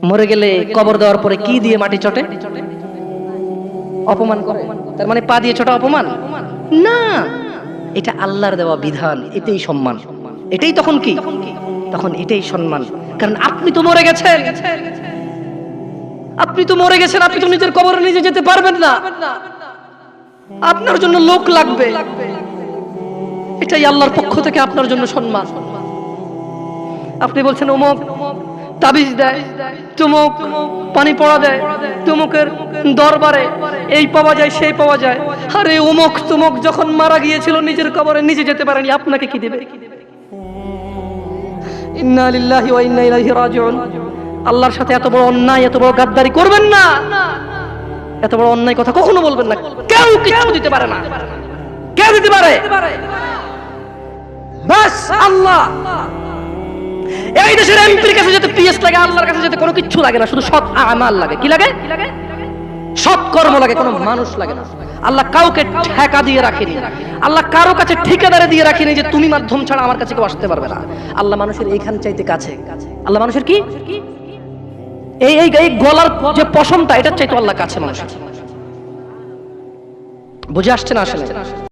মরে গেলে কবর দেওয়ার পরে কি দিয়ে মাটি চটে? অপমান করে। তার মানে পা দিয়ে ছোটা অপমান না, এটা আল্লাহর দেওয়া বিধান, এটাই সম্মান। এটাই তখন কি? তখন এটাই সম্মান। কারণ আপনি তো মরে গেছেন, আপনি তো মরে গেছেন, আপনি তো নিজের কবরে নিজে যেতে পারবেন না, আপনার জন্য লোক লাগবে। এটাই আল্লাহর পক্ষ থেকে আপনার জন্য সম্মান। আপনি বলছেন অমুক তাবিজ দেয়, তুমুক পানি পড়া দেয়, তুমুকের দরবারে এই পাওয়া যায় সেই পাওয়া যায়। আরে অমুক তুমুক যখন মারা গিয়েছিল নিজের কবরে নিজে যেতে পারেনি, আপনাকে কি দেবে? ইন্না লিল্লাহি ওয়া ইন্না ইলাইহি রাজিউন। আল্লাহর সাথে এত বড় অন্যায়, এত বড় গাদ্দারি করবেন না, এত বড় অন্যায় কথা কখনো বলবেন না। কেউ কিছু দিতে পারে না, কে দিতে পারে? বাস আল্লাহ। এই দেশের এমপির কাছে যেতে পিএস লাগে, আল্লাহর কাছে যেতে কোনো কিছু লাগে না, শুধু সৎ আমাল লাগে। কি লাগে? সৎ কর্ম লাগে, কোনো মানুষ লাগে না। আল্লাহ কাউকে ঠেকা দিয়ে রাখেনি, আল্লাহ কারো কাছে ঠিকাদারে দিয়ে রাখেনি যে তুমি মাধ্যম ছাড়া আমার কাছে কেউ আসতে পারবে না। আল্লাহ মানুষের এইখান চাইতে কাছে। আল্লাহ মানুষের কি এই এই এই গলার যে পশমটা, এটার চাইতে আল্লাহ কাছে মানুষের। বুঝে আসছে না আসলে?